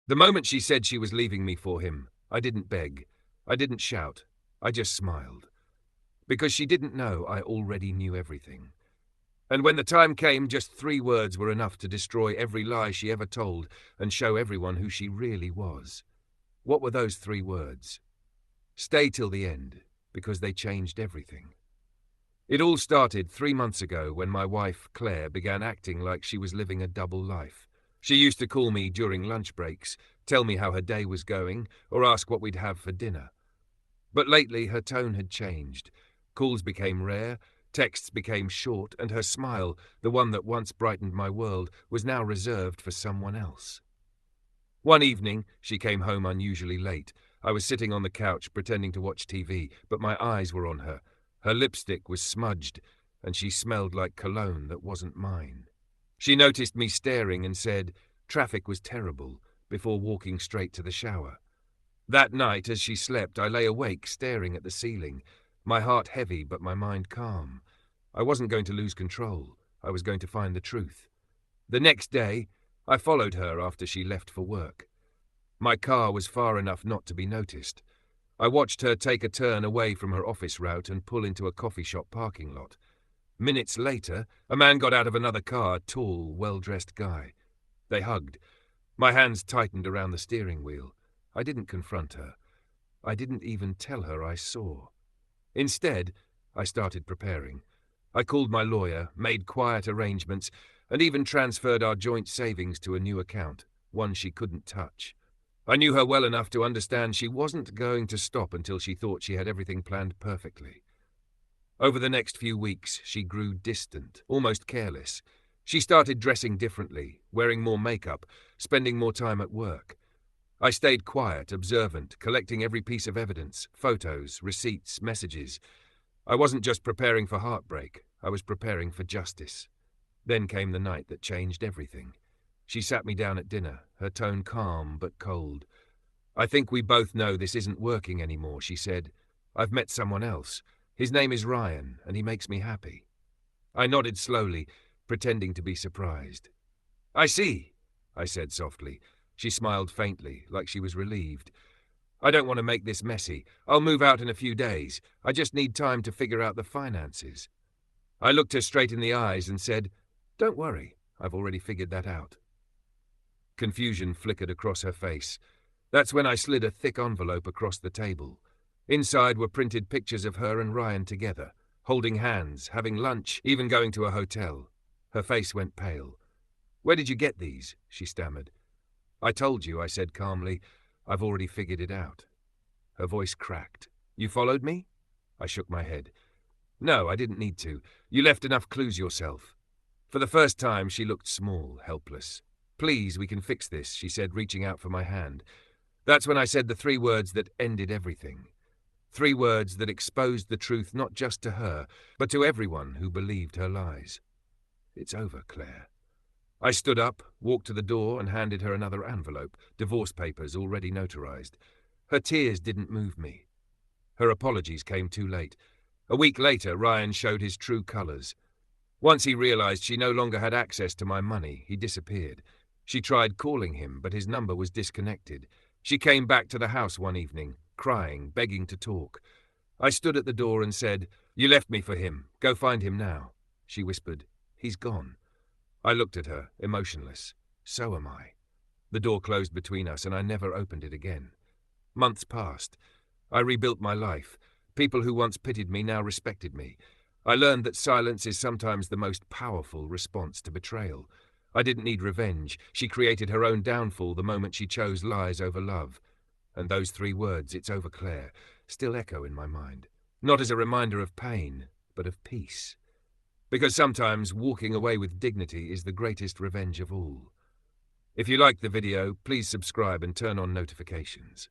The moment she said she was leaving me for him, I didn't beg. I didn't shout. I just smiled. Because she didn't know I already knew everything. And when the time came, just 3 words were enough to destroy every lie she ever told and show everyone who she really was. What were those 3 words? Stay till the end, because they changed everything. It all started 3 months ago when my wife, Claire, began acting like she was living a double life. She used to call me during lunch breaks, tell me how her day was going, or ask what we'd have for dinner. But lately her tone had changed. Calls became rare, texts became short, and her smile, the one that once brightened my world, was now reserved for someone else. One evening, she came home unusually late. I was sitting on the couch pretending to watch TV, but my eyes were on her. Her lipstick was smudged, and she smelled like cologne that wasn't mine. She noticed me staring and said, "Traffic was terrible," before walking straight to the shower. That night, as she slept, I lay awake staring at the ceiling, my heart heavy but my mind calm. I wasn't going to lose control. I was going to find the truth. The next day, I followed her after she left for work. My car was far enough not to be noticed. I watched her take a turn away from her office route and pull into a coffee shop parking lot. Minutes later, a man got out of another car, a tall, well-dressed guy. They hugged. My hands tightened around the steering wheel. I didn't confront her. I didn't even tell her I saw. Instead, I started preparing. I called my lawyer, made quiet arrangements, and even transferred our joint savings to a new account, one she couldn't touch. I knew her well enough to understand she wasn't going to stop until she thought she had everything planned perfectly. Over the next few weeks, she grew distant, almost careless. She started dressing differently, wearing more makeup, spending more time at work. I stayed quiet, observant, collecting every piece of evidence, photos, receipts, messages. I wasn't just preparing for heartbreak, I was preparing for justice. Then came the night that changed everything. She sat me down at dinner, her tone calm but cold. "I think we both know this isn't working anymore," she said. "I've met someone else. His name is Ryan, and he makes me happy." I nodded slowly, pretending to be surprised. "I see," I said softly. She smiled faintly, like she was relieved. "I don't want to make this messy. I'll move out in a few days. I just need time to figure out the finances." I looked her straight in the eyes and said, "Don't worry, I've already figured that out." Confusion flickered across her face. That's when I slid a thick envelope across the table. Inside were printed pictures of her and Ryan together, holding hands, having lunch, even going to a hotel. Her face went pale. "Where did you get these?" she stammered. "I told you," I said calmly. "I've already figured it out." Her voice cracked. "You followed me?" I shook my head. "No, I didn't need to. You left enough clues yourself." For the first time, she looked small, helpless. "Please, we can fix this," she said, reaching out for my hand. That's when I said the 3 words that ended everything. 3 words that exposed the truth not just to her, but to everyone who believed her lies. "It's over, Claire." I stood up, walked to the door, and handed her another envelope, divorce papers already notarized. Her tears didn't move me. Her apologies came too late. A week later, Ryan showed his true colors. Once he realized she no longer had access to my money, he disappeared. She tried calling him, but his number was disconnected. She came back to the house one evening, crying, begging to talk. I stood at the door and said, "You left me for him. Go find him now." She whispered, "He's gone." I looked at her, emotionless. So am I. The door closed between us, and I never opened it again. Months passed. I rebuilt my life. People who once pitied me now respected me. I learned that silence is sometimes the most powerful response to betrayal. I didn't need revenge. She created her own downfall the moment she chose lies over love. And those 3 words, "It's over, Claire," still echo in my mind. Not as a reminder of pain, but of peace. Because sometimes walking away with dignity is the greatest revenge of all. If you liked the video, please subscribe and turn on notifications.